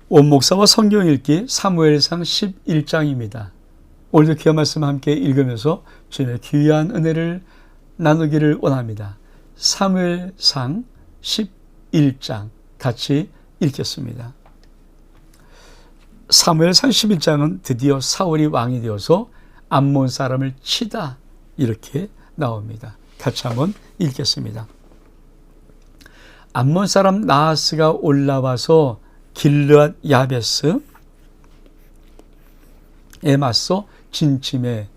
원목사와 성경 읽기 사무엘상 11장입니다. 오늘도 귀한 말씀 함께 읽으면서 주님의 귀한 은혜를 나누기를 원합니다. 사무엘상 11장 같이 읽겠습니다. 사무엘상 11장은 드디어 사울이 왕이 되어서 암몬 사람을 치다 이렇게 나옵니다. 같이 한번 읽겠습니다. 암몬 사람 나하스가 올라와서 길르앗 야베스에 맞서 진침해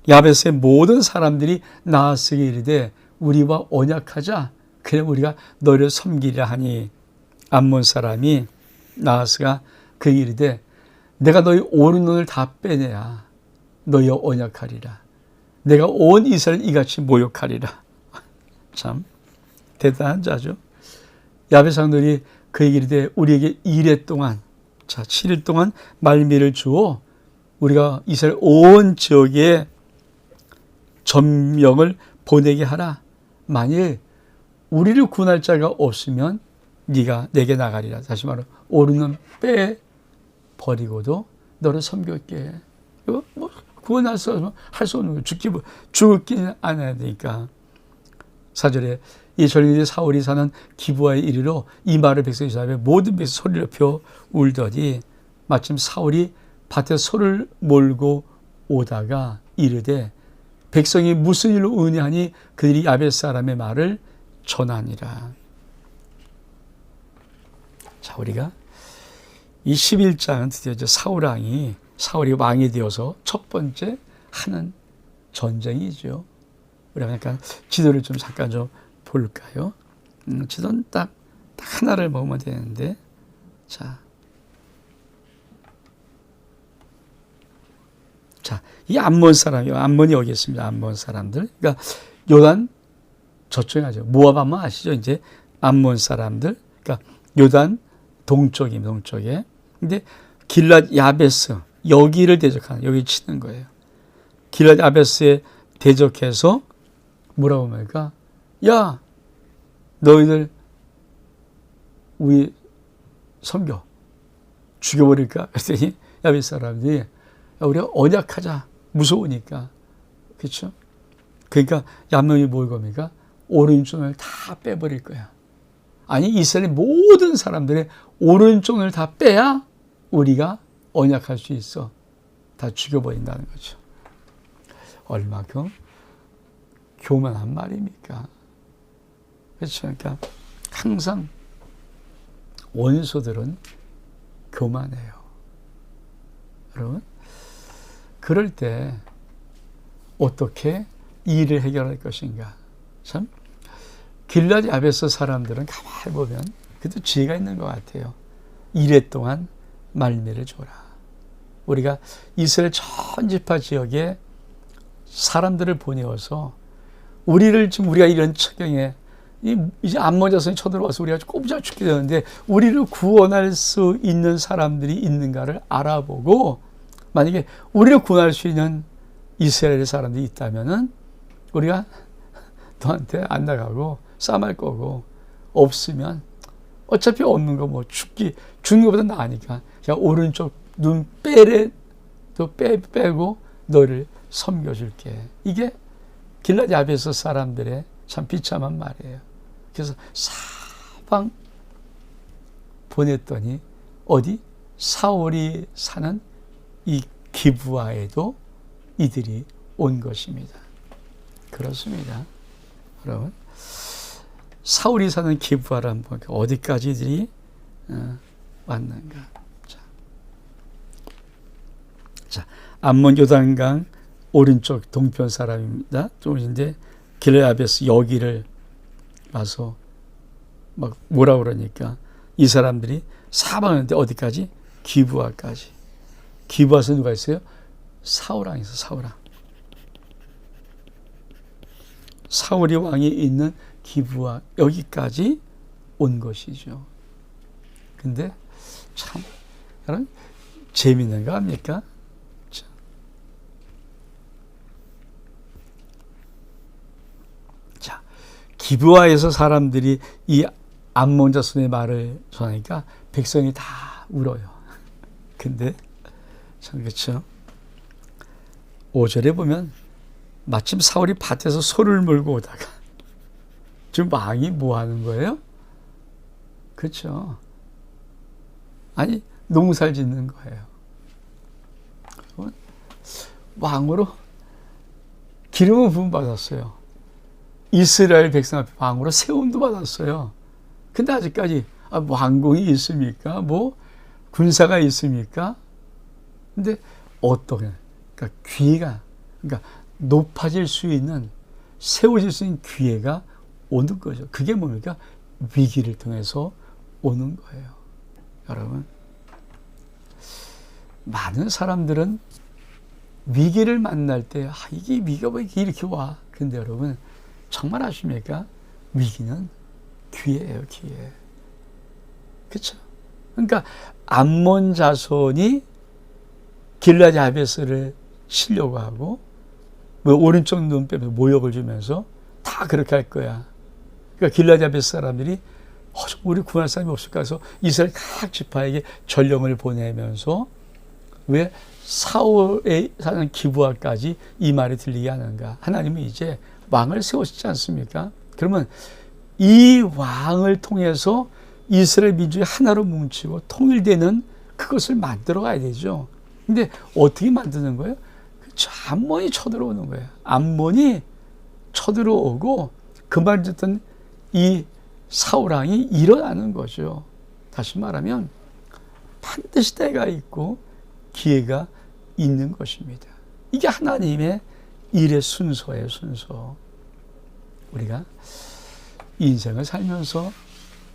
야베스의 모든 사람들이 나하스에게 이르되 우리와 언약하자. 그래 우리가 너를 섬기려 하니 암몬 사람이 나하스가 그에게 이르되 내가 너희 오른눈을 다 빼내야 너희와 언약하리라. 내가 온 이스라엘 이같이 모욕하리라. 참 대단한 자죠. 야베스 장로들이 그에게 이르되 우리에게 2일 동안 7일 동안 말미를 주어 우리가 이스라엘 온 지역에 전령을 보내게 하라. 만일 우리를 구원할 자가 없으면 네가 내게 나가리라. 다시 말하면 오른눈 빼버리고도 너를 섬길게. 이거 뭐 구원할 수 없으면 할 수 없는 거예요. 죽기는 않아야 되니까. 4절에 이 전령들이 사울이 사는 기브아에 이르러 이 말을 백성이 전하며 모든 백성이 소리를 높여 울더니 마침 사울이 밭에 소를 몰고 오다가 이르되 백성이 무슨 일로 의냐하니 그들이 야베스 사람의 말을 전하니라. 자, 우리가 이 11장은 드디어 이제 사울이 왕이 되어서 첫 번째 하는 전쟁이죠. 우리가 약간 지도를 좀 잠깐 좀 볼까요? 지도는 딱 하나를 보면 되는데, 자, 이 암몬 사람이요. 암몬이 여기 있습니다. 암몬 사람들. 그러니까 요단 저쪽에 가죠. 모압 하면 아시죠? 이제 암몬 사람들. 그러니까 요단 동쪽입니다. 동쪽에. 근데 길랏 야베스 여기를 대적하는 여기 치는 거예요. 길랏 야베스에 대적해서 뭐라고 합니까? 야, 너희들 우리 섬겨 죽여버릴까? 그랬더니 야베스 사람들이 야, 우리가 언약하자. 무서우니까. 그렇죠? 그러니까 얌몬이 뭘 겁니까? 오른쪽을 다 빼버릴 거야. 아니 이스라엘 모든 사람들의 오른쪽을 다 빼야 우리가 언약할 수 있어. 다 죽여버린다는 거죠. 얼마큼 교만한 말입니까? 그렇죠? 그러니까 항상 원수들은 교만해요. 여러분, 그럴 때 어떻게 이 일을 해결할 것인가? 참 길랏 야베스 사람들은 가만히 보면 그래도 지혜가 있는 것 같아요. 2일 동안 말미를 줘라. 우리가 이스라엘 전 지파 지역에 사람들을 보내어서 우리가 이런 처경에 이제 암몬 자손이 쳐들어와서 우리가 꼼짝 죽게 되는데 우리를 구원할 수 있는 사람들이 있는가를 알아보고 만약에 우리를 구원할 수 있는 이스라엘 사람들이 있다면은 우리가 너한테 안 나가고 싸움할 거고 없으면 어차피 없는 거 뭐 죽는 것보다 나으니까 그냥 오른쪽 눈 빼고 너를 섬겨줄게. 이게 길랏 야베스 사람들의 참 비참한 말이에요. 그래서 사방 보냈더니 어디 사울이 사는 이 기브아에도 이들이 온 것입니다. 그렇습니다. 여러분, 사울이 사는 기브아를 한번 어디까지 이들이 왔는가? 자, 암몬 요단강 오른쪽 동편 사람입니다. 또인데 길랏 야베스 여기를 와서 막 뭐라 그러니까 이 사람들이 사방하는데 어디까지? 기브아까지. 기브아에서 누가 있어요? 사울왕이 있어. 사울왕. 사울이 왕이 있는 기브아 여기까지 온 것이죠. 근데 참 여러분 재미있는 거 아닙니까? 자, 기브아에서 사람들이 이 암몬 자손의 말을 전하니까 백성이 다 울어요. 근데 참 그렇죠. 5절에 보면 마침 사울이 밭에서 소를 몰고 오다가 지금 왕이 뭐 하는 거예요? 그렇죠. 아니 농사를 짓는 거예요. 왕으로 기름을 부음 받았어요. 이스라엘 백성 앞에 왕으로 세움도 받았어요. 근데 아직까지 왕궁이 있습니까? 뭐 군사가 있습니까? 근데 어떤 그러니까 기회가 그러니까 높아질 수 있는 세워질 수 있는 기회가 오는 거죠. 그게 뭡니까? 위기를 통해서 오는 거예요. 여러분, 많은 사람들은 위기를 만날 때 이게 위기가 왜 이렇게 와? 근데 여러분 정말 아십니까? 위기는 기회예요, 기회. 그렇죠? 그러니까 암몬 자손이 길라디 야베스를 치려고 하고 오른쪽 눈 빼면서 모욕을 주면서 다 그렇게 할 거야. 그러니까 길라디 야베스 사람들이 우리 구할 사람이 없을까 해서 이스라엘 각 지파에게 전령을 보내면서 왜 사울에 사는 기브아까지 이 말이 들리게 하는가? 하나님은 이제 왕을 세우시지 않습니까? 그러면 이 왕을 통해서 이스라엘 민족이 하나로 뭉치고 통일되는 그것을 만들어 가야 되죠. 근데 어떻게 만드는 거예요? 암몬이 쳐들어오는 거예요. 암몬이 쳐들어오고 그 말 듣던 이 사울왕이 일어나는 거죠. 다시 말하면 반드시 때가 있고 기회가 있는 것입니다. 이게 하나님의 일의 순서예요, 순서. 우리가 인생을 살면서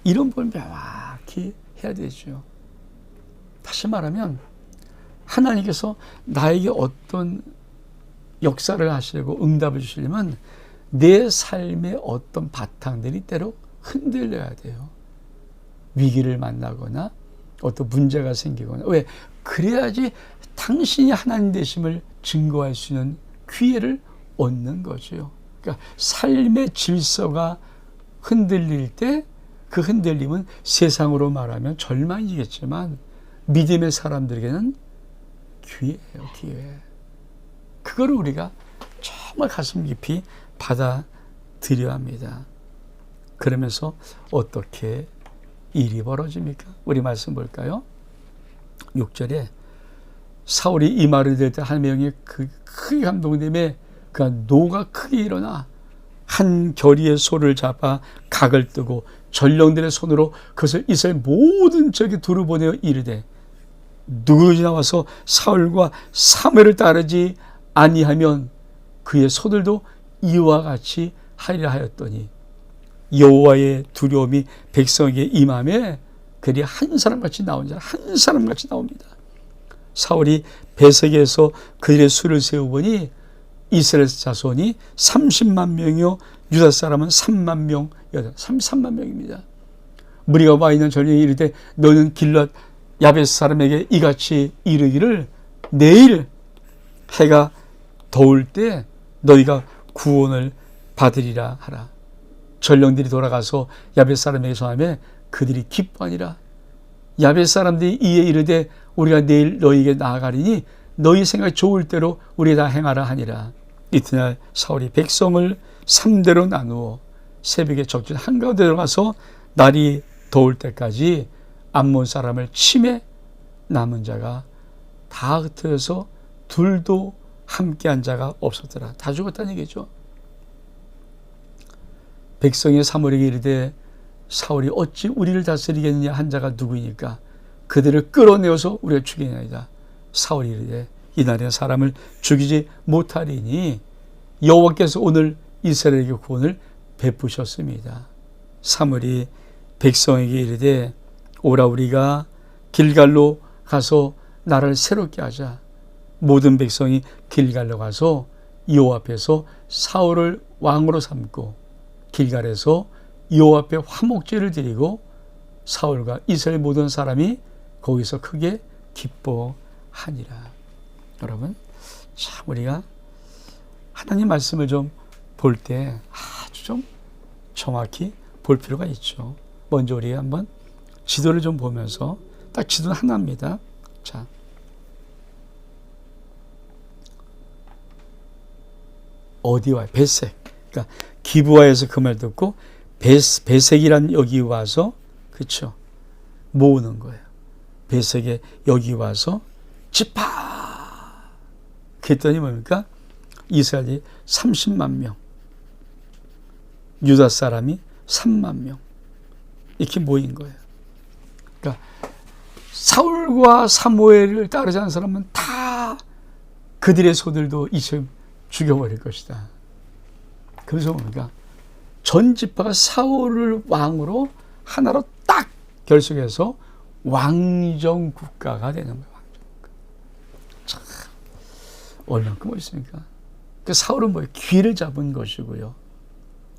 이런 걸 명확히 해야 되죠. 다시 말하면 하나님께서 나에게 어떤 역사를 하시려고 응답을 주시려면 내 삶의 어떤 바탕들이 때로 흔들려야 돼요. 위기를 만나거나 어떤 문제가 생기거나. 왜? 그래야지 당신이 하나님 되심을 증거할 수 있는 기회를 얻는 거죠. 그러니까 삶의 질서가 흔들릴 때 그 흔들림은 세상으로 말하면 절망이겠지만 믿음의 사람들에게는 기회예요, 기회. 그거를 우리가 정말 가슴 깊이 받아들여야 합니다. 그러면서 어떻게 일이 벌어집니까? 우리 말씀 볼까요? 6절에 사울이 이 말을 들을 때 한 명이 크게 감동되며 그 노가 크게 일어나 한 결의의 소를 잡아 각을 뜨고 전령들의 손으로 그것을 이스라엘 모든 적에 두루 보내어 이르되 누구든지 나와서 사울과 사무엘을 따르지 아니하면 그의 소들도 이와 같이 하리라 하였더니 여호와의 두려움이 백성에게 임하매 그들이 한 사람같이 나온 자라 한 사람같이 나옵니다. 사울이 베색에서 그들의 수를 세우보니 이스라엘 자손이 30만 명이요 유다 사람은 3만 명, 33만 명입니다. 무리가 와 있는 전령이 이르되 너는 길랏 야베스 사람에게 이같이 이르기를 내일 해가 더울 때 너희가 구원을 받으리라 하라. 전령들이 돌아가서 야베스 사람에게 전하며 그들이 기뻐하니라. 야베스 사람들이 이에 이르되 우리가 내일 너희에게 나아가리니 너희 생각이 좋을 대로 우리가 다 행하라 하니라. 이튿날 사울이 백성을 3대로 나누어 새벽에 적진 한가운데 들어가서 날이 더울 때까지 암몬 사람을 치매 남은 자가 다 흩어져서 둘도 함께한 자가 없었더라. 다 죽었다는 얘기죠. 백성의 사무엘에게 이르되 사울이 어찌 우리를 다스리겠느냐 한 자가 누구이니까 그들을 끌어내어서 우리가 죽이나이다. 사울이 이르되 이날에 사람을 죽이지 못하리니 여호와께서 오늘 이스라엘에게 구원을 베푸셨습니다. 사무엘이 백성에게 이르되 오라 우리가 길갈로 가서 나라를 새롭게 하자. 모든 백성이 길갈로 가서 여호와 앞에서 사울을 왕으로 삼고 길갈에서 여호와 앞에 화목제를 드리고 사울과 이스라엘 모든 사람이 거기서 크게 기뻐하니라. 여러분, 참 우리가 하나님 말씀을 좀 볼 때 아주 좀 정확히 볼 필요가 있죠. 먼저 우리가 한번 지도를 좀 보면서 딱 지도는 하나입니다. 자, 어디 와요? 벳색. 그러니까 기브아에서 그 말 듣고 벳색이란 여기 와서 그렇죠? 모으는 거예요. 벳색에 여기 와서 집합. 그랬더니 뭡니까? 이스라엘이 30만 명, 유다 사람이 3만 명 이렇게 모인 거예요. 그러니까 사울과 사무엘을 따르지 않은 사람은 다 그들의 소들도 이제 죽여버릴 것이다. 그래서 뭡니까? 전 지파가 사울을 왕으로 하나로 딱 결속해서 왕정 국가가 되는 거예요. 참 얼만큼 멋있습니까? 그 사울은 뭐예요? 귀를 잡은 것이고요.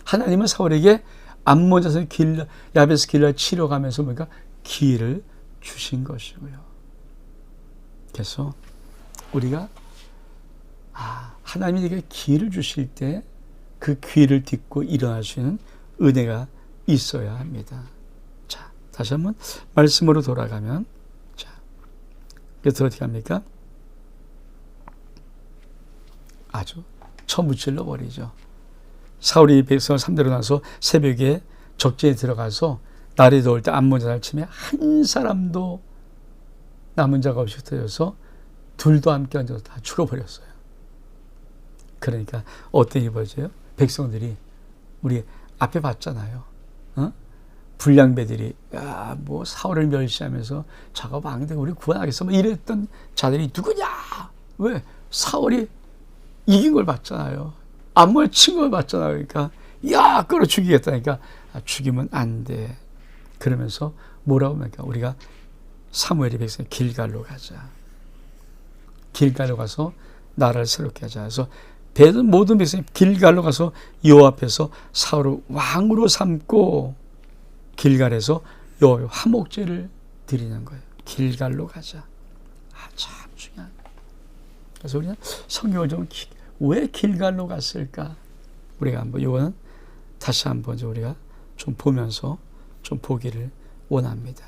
하나님은 사울에게 암몬 자손 야베스 길라 치러가면서 뭔가 기회를 주신 것이고요. 그래서 우리가 하나님이 내게 기회를 주실 때 그 기회를 딛고 일어날 수 있는 은혜가 있어야 합니다. 자, 다시 한번 말씀으로 돌아가면, 자, 그래서 어떻게 합니까? 아주 처무찔러 버리죠. 사울이 백성을 3대로 나눠서 새벽에 적진에 들어가서 날이 더울 때 암몬 자손을 치매 한 사람도 남은 자가 없이 흩어져서 둘도 함께 앉아서 다 죽어버렸어요. 그러니까 어떤 일이 벌어져요? 백성들이 우리 앞에 봤잖아요. 불량배들이 뭐 사울을 멸시하면서 저거 왕대 우리 구원하겠어 뭐 이랬던 자들이 누구냐? 왜? 사울이 이긴 걸 봤잖아요. 암몬을 친 걸 봤잖아요. 그러니까 끌어 죽이겠다니까 죽이면 안 돼. 그러면서 뭐라고 합니까? 우리가 사무엘이 백성이 길갈로 가자. 길갈로 가서 나라를 새롭게 하자. 그래서 모든 백성이 길갈로 가서 여호와 앞에서 사울을 왕으로 삼고 길갈에서 여호와의 화목제를 드리는 거예요. 길갈로 가자. 참 중요한. 그래서 우리는 성경을 좀 왜 길갈로 갔을까? 우리가 한번 이거는 다시 한번 우리가 좀 보면서 좀 보기를 원합니다.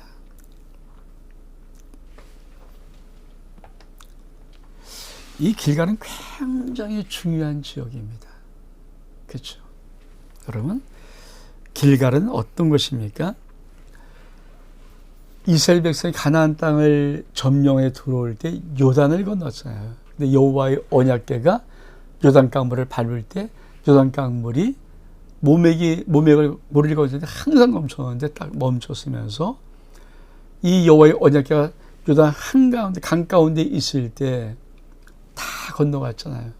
이 길갈은 굉장히 중요한 지역입니다. 그렇죠? 여러분, 길갈은 어떤 것입니까? 이스라엘 백성이 가나안 땅을 점령해 들어올 때 요단을 건넜어요. 근데 여호와의 언약궤가 요단 강물을 밟을 때 요단 강물이 모를 거리는데 항상 넘쳤는데 딱 멈췄으면서 이 여호와의 언약궤가 요단 한가운데 강 가운데 있을 때 다 건너갔잖아요.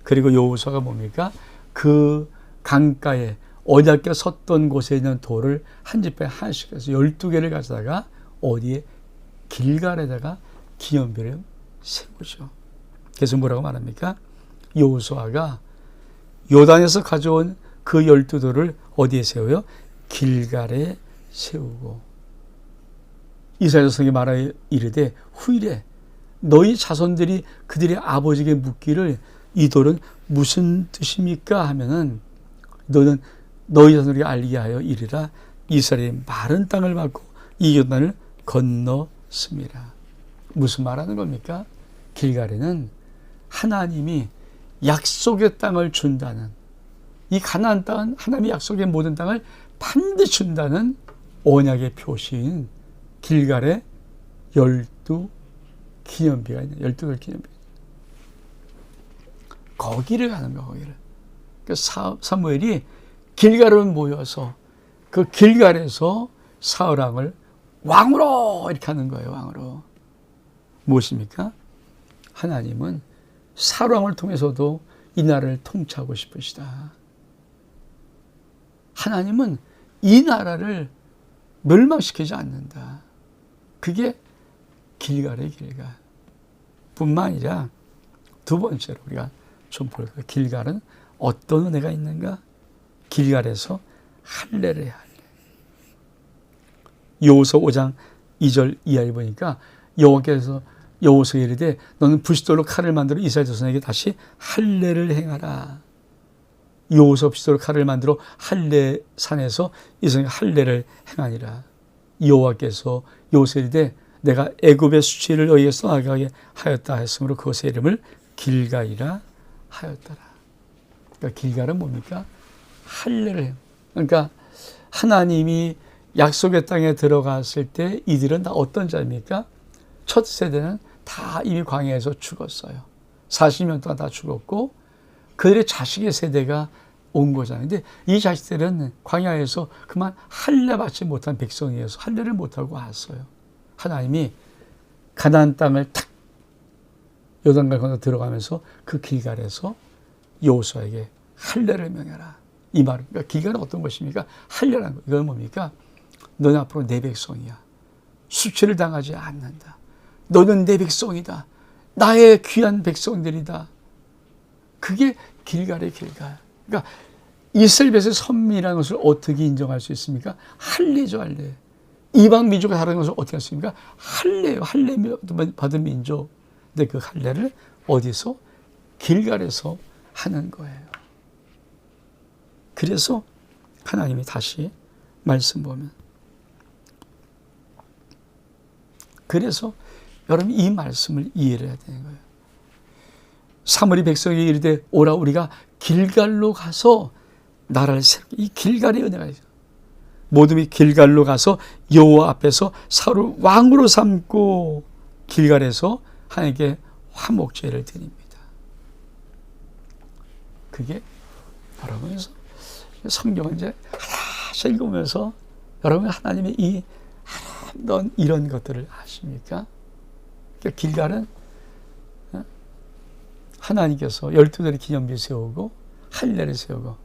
그리고 여호수아가 뭡니까? 그 강가에 언약궤가 섰던 곳에 있는 돌을 한 지파에 하나씩 해서 12개를 가져다가 어디에? 길갈에다가 기념비를 세우죠. 그래서 뭐라고 말합니까? 여호수아가 요단에서 가져온 그 12돌을 어디에 세워요? 길갈에 세우고 이스라엘 자손에게 말하여 이르되 후일에 너희 자손들이 그들의 아버지에게 묻기를 이 돌은 무슨 뜻입니까? 하면은 너는 너희 자손에게 알게 하여 이르라 이스라엘이 마른 땅을 밟고 이 요단을 건넜습니다. 무슨 말하는 겁니까? 길갈에는 하나님이 약속의 땅을 준다는, 이 가나안 땅은 하나님이 약속의 모든 땅을 반드시 준다는 언약의 표시인 길갈에 12 기념비가 있는 12돌 기념비. 거기를 가는 거야, 거기를. 그러니까 사무엘이 길갈을 모여서 그 길갈에서 사울 왕을 왕으로 이렇게 하는 거예요, 왕으로. 무엇입니까? 하나님은 사울 왕을 통해서도 이 나라를 통치하고 싶으시다. 하나님은 이 나라를 멸망시키지 않는다. 그게 길갈의 길갈. 뿐만 아니라 두 번째로 우리가 좀 볼 거예요. 길갈은 어떤 은혜가 있는가? 길갈에서 할례를 해야 할례. 여호수아 5장 2절 이하에 보니까 여호와께서 여호수아에게 이르되 너는 부싯돌로 칼을 만들어 이스라엘 자손에게 다시 할례를 행하라. 여호수아 부싯돌로 칼을 만들어 할례산에서 이스라엘 할례를 행하니라. 여호와께서 여호수아에게 이르되 내가 애굽의 수치를 너희에게 떠나게 하였다 했으므로 그것의 이름을 길갈이라 하였더라. 그러니까 길갈은 뭡니까? 할례를 해요. 그러니까 하나님이 약속의 땅에 들어갔을 때 이들은 다 어떤 자입니까? 첫 세대는 다 이미 광야에서 죽었어요. 40년 동안 다 죽었고 그들의 자식의 세대가 온 거잖아요. 근데 이 자식들은 광야에서 그만 할례 받지 못한 백성이어서 할례를 못하고 왔어요. 하나님이 가나안 땅을 탁 요단강 건너 들어가면서 그 길갈에서 여호수아에게 할례를 명해라. 이 말은 그러니까 길갈은 어떤 것입니까? 할례라는 거. 이건 뭡니까? 너는 앞으로 내 백성이야. 수치를 당하지 않는다. 너는 내 백성이다. 나의 귀한 백성들이다. 그게 길갈의 길갈. 그러니까 이스라엘 백성의 선민이라는 것을 어떻게 인정할 수 있습니까? 할례죠, 할례. 이방 민족과 다른 것을 어떻게 했습니까? 할례요. 할례 받은 민족. 근데 그 할례를 어디서? 길갈에서 하는 거예요. 그래서 하나님이 다시 말씀 보면 그래서 여러분 이 말씀을 이해를 해야 되는 거예요. 사무엘이 백성에게 이르되 오라 우리가 길갈로 가서 나라를 세우게. 이 길갈의 은혜가 있어요. 모둠이 길갈로 가서 여호와 앞에서 사울을 왕으로 삼고 길갈에서 하나님께 화목제를 드립니다. 그게 여러분 성경을 이제 하나씩 읽으면서 여러분 하나님의 이 넌 이런 것들을 아십니까? 그러니까 길갈은 하나님께서 12달의 기념비 세우고 할례를 세우고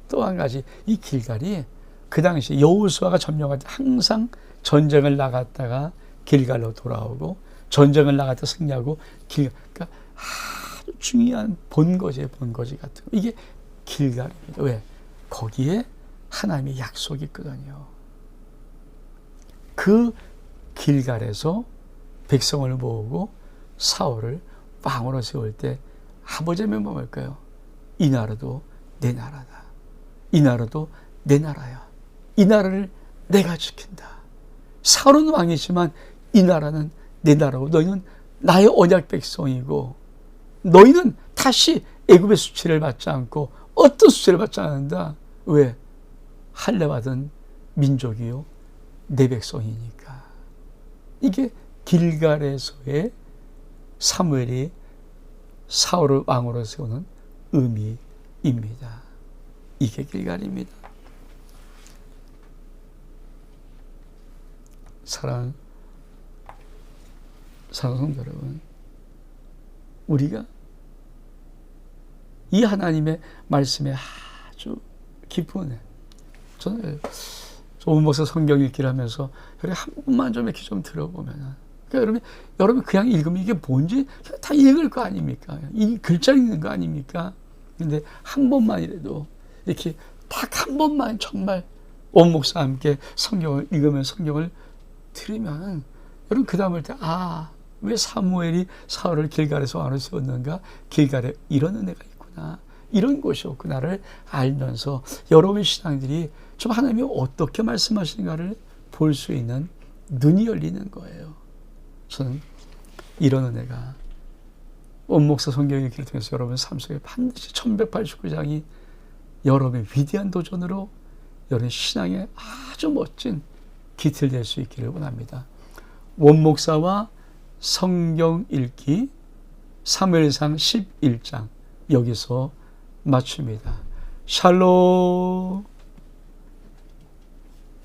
또 한 가지 이 길갈이 그 당시 여호수아가 점령할 때 항상 전쟁을 나갔다가 길갈로 돌아오고 전쟁을 나갔다 승리하고 그러니까 아주 중요한 본거지의 본거지 같은 거. 이게 길갈입니다. 왜? 거기에 하나님의 약속이 있거든요. 그 길갈에서 백성을 모으고 사울을 왕으로 세울 때 아버지의 명은 뭘까요? 이 나라도 내 나라다. 이 나라도 내 나라야. 이 나라를 내가 지킨다. 사울은 왕이지만 이 나라는 내 나라고 너희는 나의 언약 백성이고 너희는 다시 애굽의 수치를 받지 않고 어떤 수치를 받지 않는다. 왜? 할례 받은 민족이요 내 백성이니까. 이게 길갈에서의 사무엘이 사울을 왕으로 세우는 의미입니다. 이게 길갈입니다. 사랑하는 성도 여러분, 우리가 이 하나님의 말씀에 아주 깊은 저는 오은목사 성경 읽기를 하면서 한 번만 좀 이렇게 좀 들어보면 그러니까 여러분 그냥 읽으면 이게 뭔지 다 읽을 거 아닙니까? 이 글자 읽는 거 아닙니까? 근데 한 번만이라도 이렇게 딱 한 번만 정말 오은목사와 함께 성경을 읽으면 성경을 들으면 여러분 그 다음을 때 왜 사무엘이 사울을 길갈에서 왕으로 세웠는가? 길갈에 이런 은혜가 있구나. 이런 곳이었구나를 알면서 여러분의 신앙들이 좀 하나님이 어떻게 말씀하시는가를 볼 수 있는 눈이 열리는 거예요. 저는 이런 은혜가 원목사 성경 읽기를 통해서 여러분 삶 속에 반드시 1189장이 여러분의 위대한 도전으로 여러분 신앙의 아주 멋진 기틀 될 수 있기를 원합니다. 원목사와 성경 읽기 사무엘상 11장 여기서 마칩니다. 샬롬.